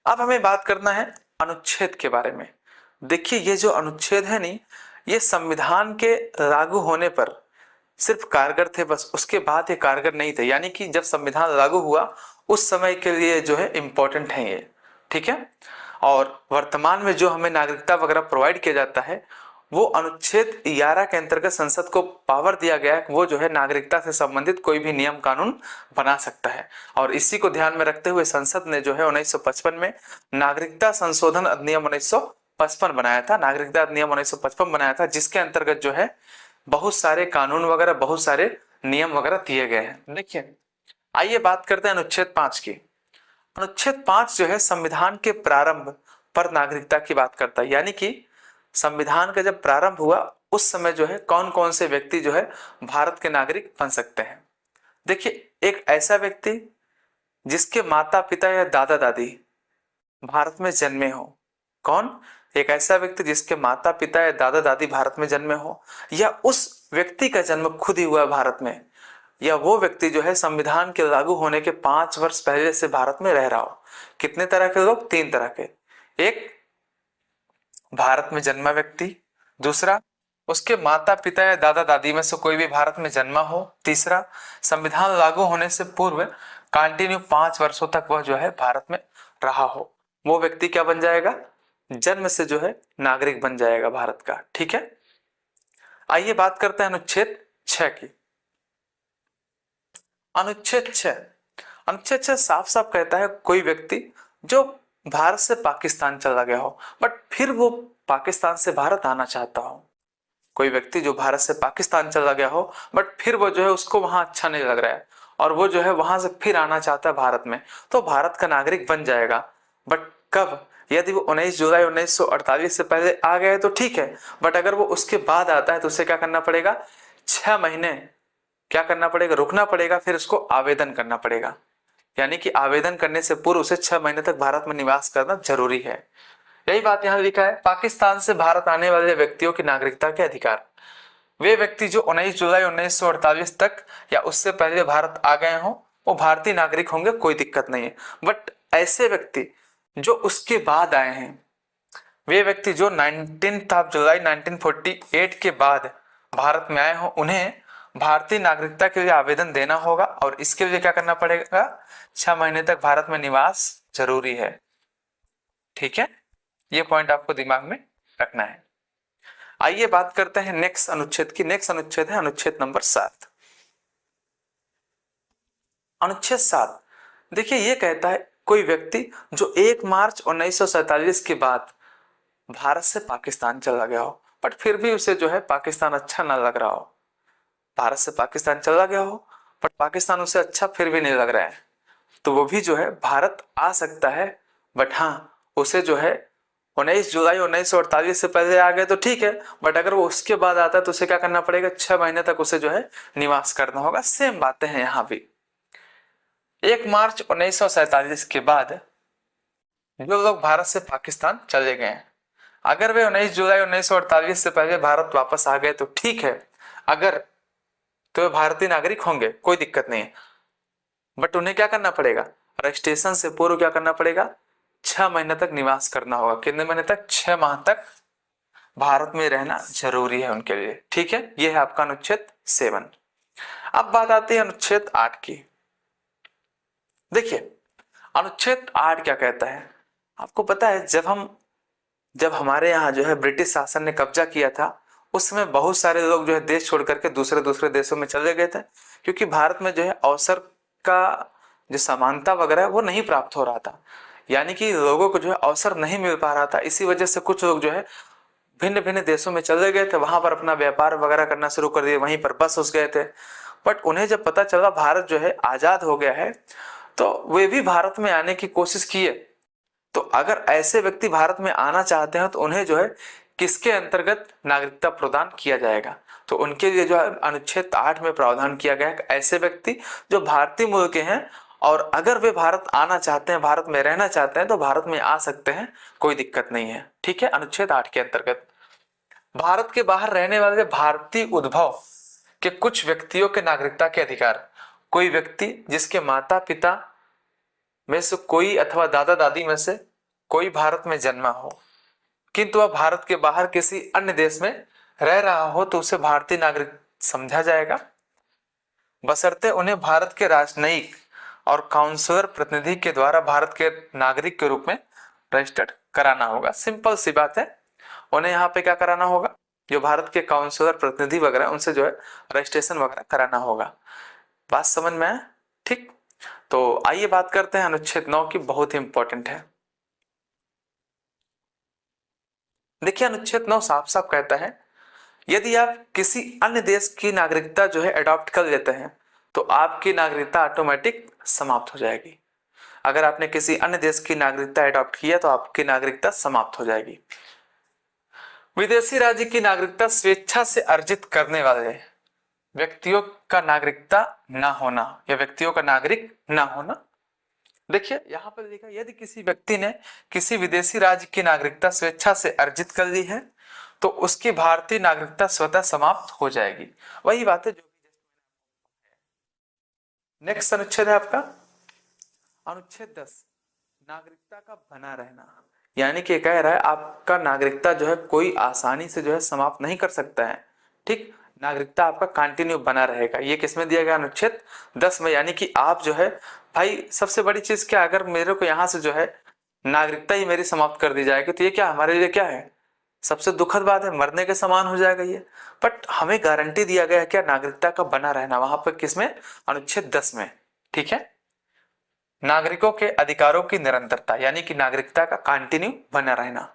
अब हमें बात करना है अनुच्छेद के बारे में। देखिए ये जो अनुच्छेद है नहीं, ये संविधान के लागू होने पर सिर्फ कारगर थे, बस उसके बाद ये कारगर नहीं थे। यानी कि जब संविधान लागू हुआ उस समय के लिए जो है इम्पोर्टेंट है ये, ठीक है। और वर्तमान में जो हमें नागरिकता वगैरह प्रोवाइड किया जाता है वो अनुच्छेद 11 के अंतर्गत संसद को पावर दिया गया है, वो जो है नागरिकता से संबंधित कोई भी नियम कानून बना सकता है। और इसी को ध्यान में रखते हुए संसद ने जो है 1955 में नागरिकता संशोधन अधिनियम 1955 बनाया था, नागरिकता अधिनियम 1955 बनाया था, जिसके अंतर्गत जो है बहुत सारे कानून वगैरह, बहुत सारे नियम वगैरह दिए गए हैं। देखिए आइए बात करते हैं अनुच्छेद 5 की। अनुच्छेद 5 जो है संविधान के प्रारंभ पर नागरिकता की बात करता है। यानी कि संविधान का जब प्रारंभ हुआ उस समय जो है कौन कौन से व्यक्ति जो है भारत के नागरिक बन सकते हैं। देखिए एक ऐसा व्यक्ति जिसके माता पिता या दादा दादी भारत में जन्मे हो। कौन? एक ऐसा व्यक्ति जिसके माता पिता या दादा दादी भारत में जन्मे हो, या उस व्यक्ति का जन्म खुद ही हुआ भारत में, या वो व्यक्ति जो है संविधान के लागू होने के 5 वर्ष पहले से भारत में रह रहा हो। कितने तरह के लोग? 3 तरह के। एक, भारत में जन्मा व्यक्ति। दूसरा, उसके माता पिता या दादा दादी में से कोई भी भारत में जन्मा हो। तीसरा, संविधान लागू होने से पूर्व कंटिन्यू 5 वर्षों तक वह जो है भारत में रहा हो। वो व्यक्ति क्या बन जाएगा? जन्म से जो है नागरिक बन जाएगा भारत का, ठीक है। आइए बात करते हैं अनुच्छेद 6 की। अनुच्छेद 6, अनुच्छेद 6 साफ साफ कहता है कोई व्यक्ति जो भारत से पाकिस्तान चला गया हो बट फिर वो पाकिस्तान से भारत आना चाहता हो। कोई व्यक्ति जो भारत से पाकिस्तान चला गया हो बट फिर वो जो है उसको वहां अच्छा नहीं लग रहा है और वो जो है वहां से फिर आना चाहता है भारत में, तो भारत का नागरिक बन जाएगा। बट कब? यदि वो 19 जुलाई 1948 से पहले आ गए तो ठीक है, बट अगर वो उसके बाद आता है तो उसे क्या करना पड़ेगा? 6 महीने क्या करना पड़ेगा? रुकना पड़ेगा, फिर उसको आवेदन करना पड़ेगा। यानी कि आवेदन करने से पूर्व उसे 6 महीने तक भारत में निवास करना जरूरी है। यही बात यहाँ लिखा है। पाकिस्तान से भारत आने वाले व्यक्तियों की नागरिकता के अधिकार। वे व्यक्ति जो 19 जुलाई 1948 तक या उससे पहले भारत आ गए हों वो भारतीय नागरिक होंगे, कोई दिक्कत नहीं है। बट ऐसे व्यक्ति जो उसके बाद आए हैं, वे व्यक्ति जो 19 जुलाई 1948 के बाद भारत में आए हों, उन्हें भारतीय नागरिकता के लिए आवेदन देना होगा और इसके लिए क्या करना पड़ेगा? 6 महीने तक भारत में निवास जरूरी है, ठीक है। ये पॉइंट आपको दिमाग में रखना है। आइए बात करते हैं नेक्स्ट अनुच्छेद की। नेक्स्ट अनुच्छेद है अनुच्छेद नंबर 7। अनुच्छेद 7 देखिए ये कहता है कोई व्यक्ति जो 1 मार्च 1947 के बाद भारत से पाकिस्तान चला गया हो बट फिर भी उसे जो है पाकिस्तान अच्छा ना लग रहा हो। भारत से पाकिस्तान चला गया हो बट पाकिस्तान उसे अच्छा फिर भी नहीं लग रहा है, तो वो भी जो है भारत आ सकता है। बट हाँ, उसे जो है 19 जुलाई 1948 से पहले आ गए तो ठीक है, बट अगर वो उसके बाद आता है तो उसे क्या करना पड़ेगा? 6 महीने तक उसे जो है निवास करना होगा। सेम बातें हैं यहाँ भी। 1 मार्च 1947 के बाद जो लोग भारत से पाकिस्तान चले गए हैं, अगर वे 19 जुलाई 1948 से पहले भारत वापस आ गए तो ठीक है, अगर तो वे भारतीय नागरिक होंगे, कोई दिक्कत नहीं है। बट उन्हें क्या करना पड़ेगा? रजिस्ट्रेशन से पूर्व क्या करना पड़ेगा? 6 महीने तक निवास करना होगा। कितने महीने तक? 6 माह तक भारत में रहना जरूरी है उनके लिए, ठीक है। यह है आपका अनुच्छेद 7। अब बात आती है अनुच्छेद 8 की। देखिए अनुच्छेद 8 क्या कहता है? आपको पता है जब हमारे यहाँ जो है ब्रिटिश शासन ने कब्जा किया था उस समय बहुत सारे लोग जो है देश छोड़ करके दूसरे दूसरे देशों में चले गए थे, क्योंकि भारत में जो है अवसर का जो समानता वगैरह वो नहीं प्राप्त हो रहा था। यानी कि लोगों को जो है अवसर नहीं मिल पा रहा था। इसी वजह से कुछ लोग जो है भिन्न भिन्न देशों में चले गए थे, वहां पर अपना व्यापार वगैरह करना शुरू कर दिए, वहीं पर बस उस गए थे। बट उन्हें जब पता चला भारत जो है आजाद हो गया है तो वे भी भारत में आने की कोशिश किए। तो अगर ऐसे व्यक्ति भारत में आना चाहते हैं तो उन्हें जो है किसके अंतर्गत नागरिकता प्रदान किया जाएगा? तो उनके लिए जो है अनुच्छेद 8 में प्रावधान किया गया है ऐसे व्यक्ति जो भारतीय मूल के हैं और अगर वे भारत आना चाहते हैं, भारत में रहना चाहते हैं तो भारत में आ सकते हैं, कोई दिक्कत नहीं है, ठीक है। अनुच्छेद 8 के अंतर्गत भारत के बाहर रहने वाले भारतीय उद्भव के कुछ व्यक्तियों के नागरिकता के अधिकार। कोई व्यक्ति जिसके माता पिता में से कोई अथवा दादा दादी में से कोई भारत में जन्मा हो किंतु वह भारत के बाहर किसी अन्य देश में रह रहा हो तो उसे भारतीय नागरिक समझा जाएगा, बशर्ते उन्हें भारत के राजनयिक और काउंसलर प्रतिनिधि के द्वारा भारत के नागरिक के रूप में रजिस्टर्ड कराना होगा। सिंपल सी बात है, उन्हें यहाँ पे क्या कराना होगा, जो भारत के काउंसलर प्रतिनिधि वगैरह उनसे जो है रजिस्ट्रेशन वगैरह कराना होगा। बात समझ में है? ठीक, तो आइए बात करते हैं अनुच्छेद 9 की, बहुत ही इंपॉर्टेंट है। देखिए अनुच्छेद 9 साफ साफ कहता है यदि आप किसी अन्य देश की नागरिकता जो है अडॉप्ट कर लेते हैं तो आपकी नागरिकता ऑटोमेटिक समाप्त हो जाएगी। अगर आपने किसी अन्य देश की नागरिकता अडॉप्ट किया तो आपकी नागरिकता समाप्त हो जाएगी। विदेशी राज्य की नागरिकता स्वेच्छा से अर्जित करने वाले व्यक्तियों का नागरिकता ना होना या व्यक्तियों का नागरिक ना होना। देखिए यहां पर लिखा यदि किसी व्यक्ति ने किसी विदेशी राज्य की नागरिकता स्वेच्छा से अर्जित कर ली है तो उसकी भारतीय नागरिकता स्वतः समाप्त हो जाएगी। वही बात है जो नेक्स्ट अनुच्छेद है आपका अनुच्छेद 10, नागरिकता का बना रहना। यानी कि कह रहा है आपका नागरिकता जो है कोई आसानी से जो है समाप्त नहीं कर सकता है। ठीक, नागरिकता आपका कंटिन्यू बना रहेगा। ये किसमें दिया गया, अनुच्छेद 10 में। यानी कि आप जो है भाई, सबसे बड़ी चीज क्या, अगर मेरे को यहाँ से जो है नागरिकता ही मेरी समाप्त कर दी जाएगी तो ये क्या हमारे लिए क्या है, सबसे दुखद बात है, मरने के समान हो जाएगा ये। बट हमें गारंटी दिया गया है क्या, नागरिकता का बना रहना, वहां पर किसमें, अनुच्छेद 10 में। ठीक है, नागरिकों के अधिकारों की निरंतरता, यानी कि नागरिकता का कंटिन्यू बना रहना।